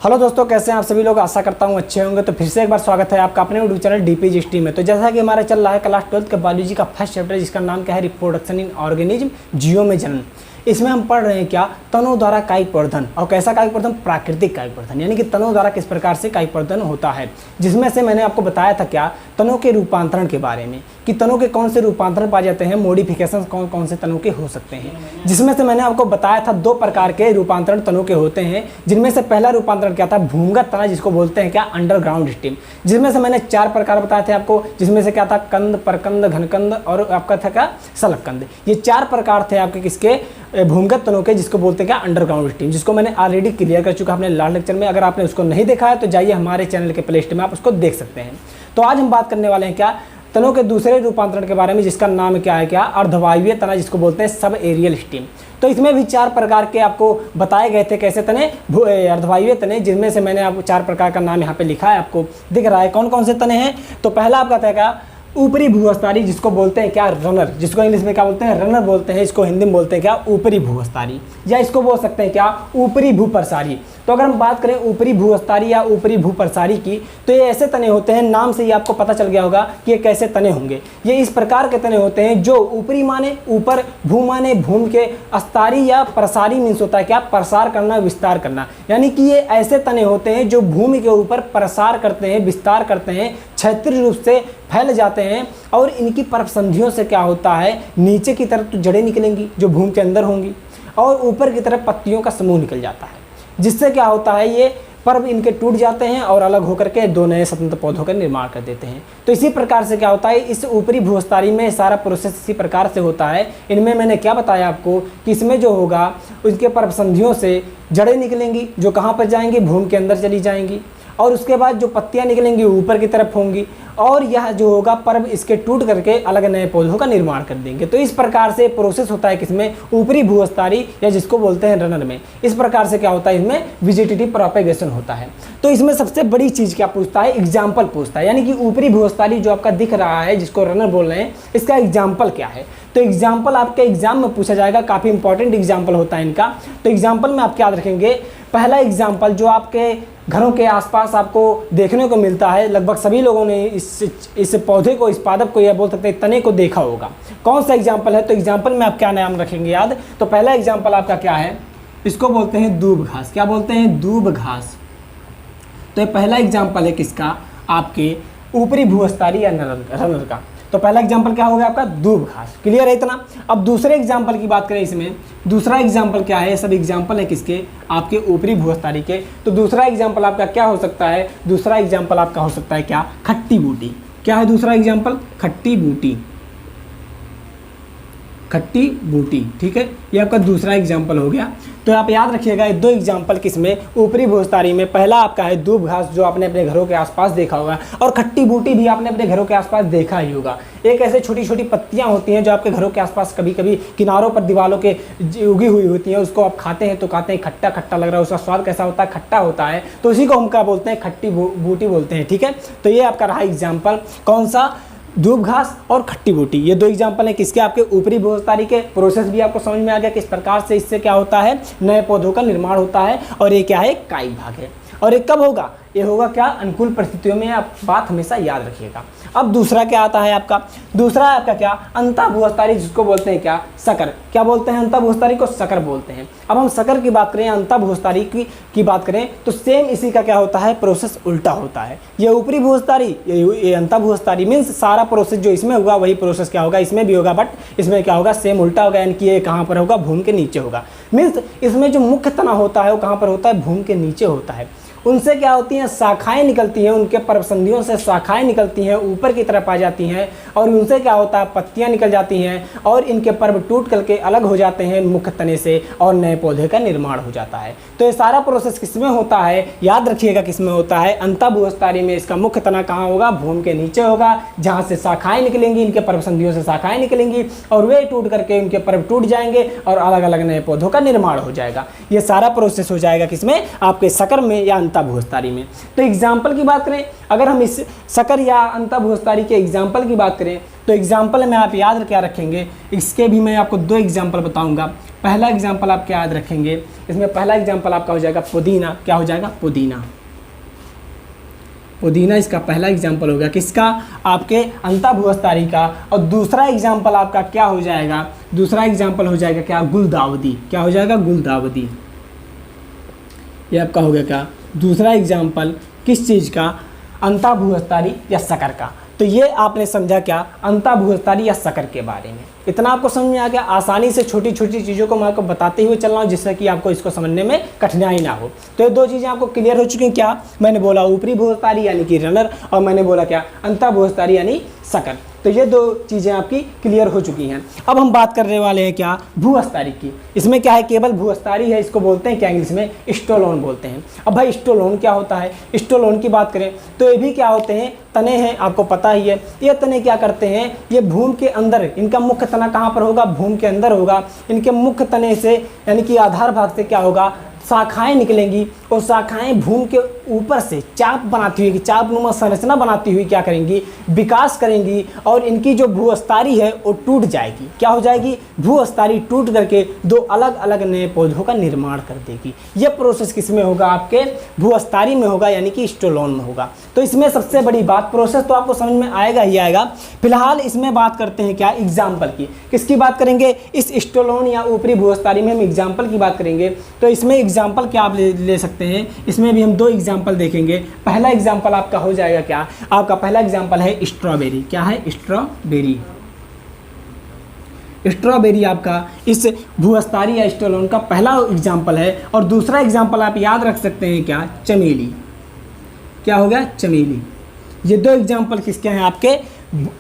Hello दोस्तों, कैसे हैं आप सभी लोग। आशा करता हूं अच्छे होंगे। तो फिर से एक बार स्वागत है आपका अपने यूट्यूब चैनल DPGST में। तो जैसा कि हमारा चल रहा है क्लास 12th का बायोलॉजी का फर्स्ट चैप्टर, जिसका नाम क्या है, रिप्रोडक्शन इन ऑर्गेनिज्म, जीवों में जनन। इसमें हम पढ़ रहे हैं क्या, तनों द्वारा कायिक प्रवर्धन। और कैसा कायिक प्रवर्धन? प्राकृतिक कायिक प्रवर्धन, यानी कि तनों द्वारा किस प्रकार से कायिक प्रवर्धन होता है। जिसमें से मैंने आपको बताया था क्या, तनों के रूपांतरण के बारे में, कि तनों के कौन से रूपांतरण पाए जाते हैं, मॉडिफिकेशन कौन कौन से तनों के हो सकते हैं। जिसमें से मैंने आपको बताया था 2 प्रकार के रूपांतरण तनों के होते हैं। जिनमें से पहला रूपांतरण क्या था, भूमिगत तना, जिसको बोलते हैं क्या, अंडरग्राउंड स्टेम। जिसमें से मैंने 4 प्रकार बताए थे आपको। जिसमें से क्या था, कंद, परकंद, घनकंद और आपका था क्या, सलगकंद। ये 4 प्रकार थे आपके किसके, भूमिगत तनों के, जिसको बोलते हैं क्या, अंडरग्राउंड स्टेम। जिसको मैंने ऑलरेडी क्लियर कर चुका अपने लास्ट लेक्चर में। अगर आपने उसको नहीं देखा है तो जाइए हमारे चैनल के प्ले लिस्ट में, आप उसको देख सकते हैं। तो आज हम बात करने वाले हैं क्या, तनों के दूसरे रूपांतरण के बारे में, जिसका नाम क्या है, क्या, अर्धवायवीय तना, जिसको बोलते हैं सब एरियल स्टेम। तो इसमें भी 4 प्रकार के आपको बताए गए थे कैसे तने, अर्धवायवीय तने। जिनमें से मैंने आपको 4 प्रकार का नाम यहाँ पे लिखा है, आपको दिख रहा है कौन कौन से तने हैं। तो पहला आपका था क्या, ऊपरी भूअस्तारी, जिसको बोलते हैं क्या, रनर। जिसको इंग्लिश में क्या बोलते हैं, रनर बोलते हैं। इसको हिंदी में बोलते हैं क्या, ऊपरी भूअस्तारी, या इसको बोल सकते हैं क्या, ऊपरी भूप्रसारी। तो अगर हम बात करें ऊपरी भूअस्तारी या ऊपरी भूप्रसारी की, तो ये ऐसे तने होते हैं, नाम से ही आपको पता चल गया होगा कि ये कैसे तने होंगे। ये इस प्रकार के तने होते हैं जो ऊपरी माने ऊपर, भू माने भूमि के, अस्तारी या प्रसारी मीन्स होता है क्या, प्रसार करना, विस्तार करना। यानी कि ये ऐसे तने होते हैं जो भूमि के ऊपर प्रसार करते हैं, विस्तार करते हैं, क्षैतिज रूप से फैल जाते हैं। और इनकी परसंधियों से क्या होता है, नीचे की तरफ तो जड़ें निकलेंगी जो भूमि के अंदर होंगी, और ऊपर की तरफ पत्तियों का समूह निकल जाता है। जिससे क्या होता है, ये पर्व इनके टूट जाते हैं और अलग होकर के 2 नए स्वतंत्र पौधों का निर्माण कर देते हैं। तो इसी प्रकार से क्या होता है, इस ऊपरी भूअस्तारी में सारा प्रोसेस इसी प्रकार से होता है। इनमें मैंने क्या बताया आपको कि इसमें जो होगा, उसके पर्वसंधियों से जड़ें निकलेंगी जो कहाँ पर जाएंगी, भूमि के अंदर चली जाएंगी। और उसके बाद जो पत्तियां निकलेंगी ऊपर की तरफ होंगी, और यह जो होगा पर्व इसके टूट करके अलग नए पौधों का निर्माण कर देंगे। तो इस प्रकार से प्रोसेस होता है किसमें, ऊपरी भूअस्तारी या जिसको बोलते हैं रनर में। इस प्रकार से क्या होता है, इसमें वेजिटेटिव प्रोपेगेशन होता है। तो इसमें सबसे बड़ी चीज़ क्या पूछता है, एग्जाम्पल पूछता है। यानी कि ऊपरी भूअस्तारी जो आपका दिख रहा है, जिसको रनर बोल रहे हैं, इसका एग्जाम्पल क्या है। तो एग्जाम्पल आपके एग्जाम में पूछा जाएगा, काफ़ी इंपॉर्टेंट एग्जाम्पल होता है इनका। तो एग्जाम्पल में आप याद रखेंगे, पहला एग्जाम्पल जो आपके घरों के आसपास आपको देखने को मिलता है, लगभग सभी लोगों ने इस पौधे को, इस पादप को, या बोल सकते हैं तने को देखा होगा। कौन सा एग्जाम्पल है, तो एग्जाम्पल में आप क्या नाम रखेंगे याद। तो पहला एग्जाम्पल आपका क्या है, इसको बोलते हैं दूब घास। क्या बोलते हैं, दूब घास। तो ये पहला एग्जाम्पल है किसका, आपके ऊपरी भूअस्तारी या रनर का। तो पहला एग्जाम्पल क्या हो गया आपका, दूब घास। क्लियर है इतना। अब दूसरे एग्जाम्पल की बात करें, इसमें दूसरा एग्जाम्पल क्या है, सब एग्जाम्पल है किसके, आपके ऊपरी भूअस्तारी के। तो दूसरा एग्जाम्पल आपका क्या हो सकता है, दूसरा एग्जाम्पल आपका हो सकता है क्या, खट्टी बूटी। क्या है दूसरा एग्जाम्पल, खट्टी बूटी, खट्टी बूटी। ठीक है, ये आपका दूसरा एग्जाम्पल हो गया। तो आप याद रखिएगा, ये 2 एग्जाम्पल किसमें, ऊपरी भूअस्तारी में। पहला आपका है दूब घास, जो आपने अपने घरों के आसपास देखा होगा, और खट्टी बूटी भी आपने अपने घरों के आसपास देखा ही होगा। एक ऐसे छोटी छोटी पत्तियां होती हैं जो आपके घरों के आसपास कभी कभी किनारों पर, दीवारों के उगी हुई होती हैं। उसको आप खाते हैं तो खाते हैं, खट्टा खट्टा लग रहा है, उसका स्वाद कैसा होता है, खट्टा होता है। तो उसी को हम क्या बोलते हैं, खट्टी बूटी बोलते हैं। ठीक है, तो ये आपका रहा एग्जाम्पल, कौन सा, दूब घास और खट्टी बूटी। ये 2 एग्जाम्पल हैं किसके, आपके ऊपरी भूअस्तारी के। प्रोसेस भी आपको समझ में आ गया किस प्रकार से इससे क्या होता है, नए पौधों का निर्माण होता है। और ये क्या है, कायिक भाग है। और ये कब होगा, ये होगा क्या, अनुकूल परिस्थितियों में। आप बात हमेशा याद रखिएगा। अब दूसरा क्या आता है आपका, दूसरा है आपका क्या, अंतः भूअस्तारी, जिसको बोलते हैं क्या, सकर। क्या बोलते हैं, अंतः भूअस्तारी को सकर बोलते हैं। अब हम सकर की बात करें, अंतः भूअस्तारी की बात करें, तो सेम इसी का क्या होता है, प्रोसेस उल्टा होता है। ये ऊपरी भूअस्तारी, ये अंतः भूअस्तारी, मीन्स सारा प्रोसेस जो इसमें होगा वही प्रोसेस क्या होगा, इसमें भी होगा, बट इसमें क्या होगा, सेम उल्टा होगा। यानी कि ये कहाँ पर होगा, भूमि के नीचे होगा। मीन्स इसमें जो मुख्य तना होता है वो कहाँ पर होता है, भूमि के नीचे होता है। उनसे क्या होती हैं, शाखाएं निकलती हैं, उनके पर्वसंधियों से शाखाएं निकलती हैं, ऊपर की तरफ आ जाती हैं। और उनसे क्या होता है, पत्तियां निकल जाती हैं, और इनके पर्व टूट करके अलग हो जाते हैं मुख्य तने से, और नए पौधे का निर्माण हो जाता है। तो ये सारा प्रोसेस किसमें होता है, याद रखिएगा किसमें होता है, अंतः भूअस्तारी में। इसका मुख्य तना कहाँ होगा, भूमि के नीचे होगा, जहाँ से शाखाएं निकलेंगी, इनके पर्वसंधियों से शाखाएं निकलेंगी, और वे टूट करके उनके पर्व टूट जाएंगे और अलग अलग नए पौधों का निर्माण हो जाएगा। ये सारा प्रोसेस हो जाएगा किसमें, आपके सकर में या अंतः भूअस्तारी में। तो एग्जाम्पल की बात करें, अगर हम इस सकर या अंतःभूस्थारी के एग्जाम्पल की बात करें तो एग्जाम्पल में आप याद क्या रखेंगे, इसके भी मैं आपको 2 एग्जाम्पल बताऊंगा। पहला एग्जाम्पल आप क्या याद रखेंगे, इसमें पहला एग्जाम्पल आपका हो जाएगा पुदीना। क्या हो जाएगा, पुदीना। पुदीना इसका पहला एग्जाम्पल होगा किसका, आपके अंतःभूस्थारी का। और दूसरा एग्जाम्पल आपका क्या हो जाएगा, दूसरा एग्जाम्पल हो जाएगा क्या, गुलदाउदी। क्या हो जाएगा, गुलदाउदी। ये आपका हो गया क्या, दूसरा एग्जाम्पल किस चीज़ का, अंतःभूस्थारी या सकर का। तो ये आपने समझा क्या, अंतःभूस्थारी या सकर के बारे में। इतना आपको समझ में आ गया। आसानी से छोटी छोटी चीज़ों को मैं आपको बताते हुए चल रहा हूँ जिससे कि आपको इसको समझने में कठिनाई ना हो। तो ये 2 चीज़ें आपको क्लियर हो चुकी हैं। क्या मैंने बोला, ऊपरी भूस्थारी यानी कि रनर, और मैंने बोला क्या, अंतःभूस्थारी यानी सकर। तो ये 2 चीज़ें आपकी क्लियर हो चुकी हैं। अब हम बात करने वाले हैं क्या, भूस्थारी की। इसमें क्या है, केवल भूस्थारी है, इसको बोलते हैं क्या, इंग्लिश में स्टोलोन बोलते हैं। अब भाई स्टोलोन क्या होता है, स्टोलोन की बात करें तो ये भी क्या होते हैं, तने हैं, आपको पता ही है। ये तने क्या करते हैं, ये भूमि के अंदर, इनका मुख्य तना कहाँ पर होगा, भूमि के अंदर होगा। इनके मुख्य तने से यानी कि आधार भाग से क्या होगा, शाखाएं निकलेंगी और शाखाएं भूमि के ऊपर से चाप बनाती हुई, चाप नुमा संरचना बनाती हुई क्या करेंगी, विकास करेंगी। और इनकी जो भूस्थारी है वो टूट जाएगी। क्या हो जाएगी, भूस्थारी टूट करके 2 अलग अलग नए पौधों का निर्माण कर देगी। ये प्रोसेस किस में होगा, आपके भूस्थारी में होगा, यानी कि स्टोलोन में होगा। तो इसमें सबसे बड़ी बात, प्रोसेस तो आपको समझ में आएगा ही आएगा। फिलहाल इसमें बात करते हैं क्या, एग्जाम्पल की। किसकी बात करेंगे, इस स्टोलोन या ऊपरी भूस्थारी में हम एग्जाम्पल की बात करेंगे। तो इसमें एग्जाम्पल क्या आप ले सकते हैं, इसमें भी हम 2 एग्जाम्पल देखेंगे। पहला एग्जाम्पल आपका हो जाएगा क्या, आपका पहला एग्जाम्पल है स्ट्रॉबेरी। क्या है, स्ट्रॉबेरी। स्ट्रॉबेरी आपका इस भूस्थारी या स्टोलोन का पहला एग्जाम्पल है। और दूसरा एग्जाम्पल आप याद रख सकते हैं क्या, चमेली। क्या हो गया, चमेली। ये 2 एग्जाम्पल किसके हैं, आपके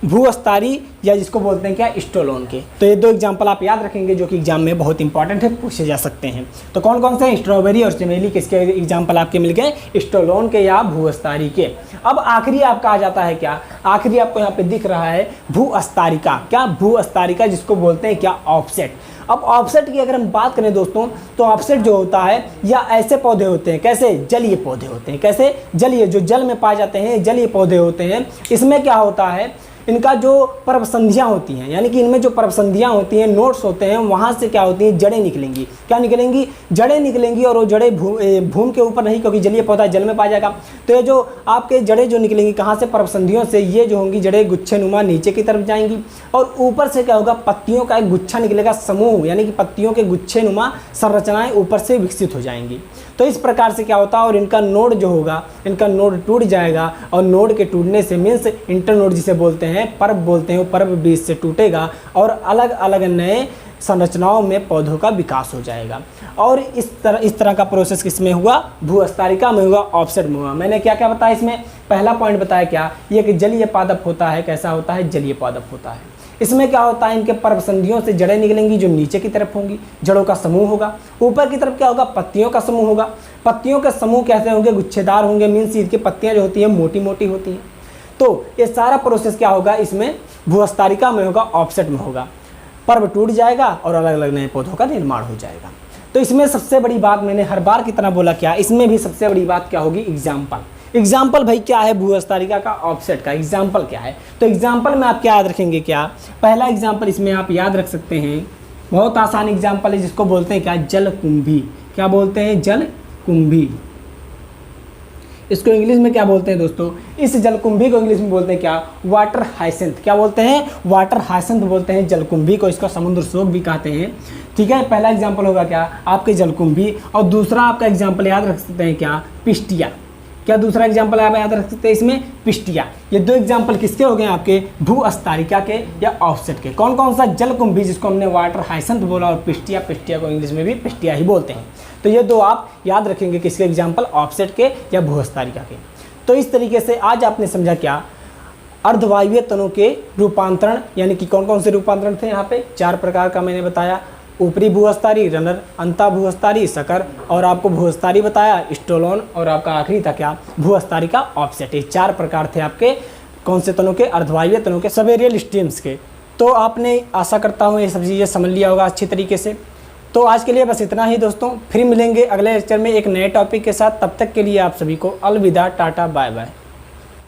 भूस्थारी या जिसको बोलते हैं क्या, स्टोलोन के। तो ये 2 एग्जाम्पल आप याद रखेंगे जो कि एग्जाम में बहुत इंपॉर्टेंट है, पूछे जा सकते हैं। तो कौन कौन से हैं, स्ट्रॉबेरी और चमेली, किसके एग्जाम्पल आपके मिल गए, स्टोलोन के या भूस्थारी के। अब आखिरी आपका आ जाता है क्या, आखिरी आपको यहाँ पे दिख रहा है भूस्थारिका। क्या, भूस्थारिका, जिसको बोलते हैं क्या, ऑफसेट। अब ऑफसेट की अगर हम बात करें दोस्तों, तो ऑफसेट जो होता है या ऐसे पौधे होते हैं, कैसे, जलीय पौधे होते हैं। कैसे, जलीय, जो जल में पाए जाते हैं, जलीय पौधे होते हैं। इसमें क्या होता है, इनका जो पर्वसंधियाँ होती हैं, यानी कि इनमें जो पर्वसंधियाँ होती हैं, नोड्स होते हैं, वहाँ से क्या होती हैं, जड़ें निकलेंगी। क्या निकलेंगी, जड़ें निकलेंगी। और वो जड़ें भूमि के ऊपर नहीं, क्योंकि जलीय पौधा जल में पाया जाएगा। तो ये जो आपके जड़ें जो निकलेंगी कहाँ से, पर्वसंधियों से। ये जो होंगी जड़ें गुच्छे नुमा नीचे की तरफ जाएंगी। और ऊपर से क्या होगा, पत्तियों का एक गुच्छा निकलेगा, समूह, यानी कि पत्तियों के गुच्छे नुमा संरचनाएं ऊपर से विकसित हो जाएंगी। तो इस प्रकार से क्या होता है, और इनका नोड जो होगा, इनका नोड टूट जाएगा। और नोड के टूटने से मीन्स इंटरनोड जिसे बोलते हैं, पर्व बोलते हैं, वो पर्व बीज से टूटेगा और अलग अलग नए संरचनाओं में पौधों का विकास हो जाएगा। और इस तरह का प्रोसेस किसमें हुआ, भूस्थारिका में हुआ, ऑफसेट में हुआ। मैंने क्या क्या बताया इसमें, पहला पॉइंट बताया क्या, ये कि जलीय पादप होता है। कैसा होता है, जलीय पादप होता है। इसमें क्या होता है, इनके पर्वसंधियों से जड़ें निकलेंगी जो नीचे की तरफ होंगी, जड़ों का समूह होगा। ऊपर की तरफ क्या होगा, पत्तियों का समूह होगा। पत्तियों के समूह कैसे होंगे, गुच्छेदार होंगे, मीन्स इनकी पत्तियां जो होती हैं मोटी मोटी होती हैं। तो ये सारा प्रोसेस क्या होगा, इसमें भूस्थारिका में होगा, ऑफसेट में होगा। पर्व टूट जाएगा और अलग अलग नए पौधों का निर्माण हो जाएगा। तो इसमें सबसे बड़ी बात, मैंने हर बार की तरह बोला क्या, इसमें भी सबसे बड़ी बात क्या होगी, एग्जाम्पल। एग्जाम्पल भाई क्या है, भूस्थारिका का, ऑफसेट का एग्जाम्पल क्या है। तो एग्जाम्पल में आप क्या याद रखेंगे, क्या पहला एग्जाम्पल इसमें आप याद रख सकते हैं, बहुत आसान एग्जाम्पल है, जिसको बोलते हैं क्या, जलकुंभी। क्या बोलते हैं, जलकुंभी। इसको इंग्लिश में क्या बोलते हैं दोस्तों, इस जलकुंभी को इंग्लिश में बोलते हैं क्या, वाटर हाइसेंथ। क्या बोलते हैं, वाटर हाइसेंथ बोलते हैं जलकुंभी को। इसको समुद्र शोक भी कहते हैं। ठीक है, पहला एग्जाम्पल होगा क्या, आपके जलकुंभी। और दूसरा आपका एग्जाम्पल याद रख सकते हैं क्या, पिस्टिया। क्या दूसरा एग्जाम्पल आप याद रख सकते हैं इसमें, पिस्टिया। ये 2 एग्जाम्पल किसके हो गए आपके, भूस्थारिका के या ऑफसेट के। कौन कौन सा, जलकुंभी जिसको हमने वाटर हाइसेंथ बोला, और पिस्टिया, पिस्टिया को इंग्लिश में भी पिस्टिया ही बोलते हैं। तो ये 2 आप याद रखेंगे, किसके एग्जाम्पल, ऑफसेट के या भूस्थारिका के। तो इस तरीके से आज आपने समझा क्या, अर्धवायवीय तनों के रूपांतरण, यानी कि कौन कौन से रूपांतरण थे यहाँ पे, 4 प्रकार का मैंने बताया। ऊपरी भूस्थारी रनर, अंतःभूस्थारी सकर, और आपको भूस्थारी बताया स्टोलोन, और आपका आखिरी था क्या, भूस्थारिका ऑफसेट। ये 4 प्रकार थे आपके कौन से तनों के, अर्धवायवीय तनों के, सवेरियल स्ट्रीम्स के। तो आपने, आशा करता हूँ ये सब चीज़ें समझ लिया होगा अच्छी तरीके से। तो आज के लिए बस इतना ही दोस्तों, फिर मिलेंगे अगले लेक्चर में एक नए टॉपिक के साथ। तब तक के लिए आप सभी को अलविदा, टाटा, बाय बाय।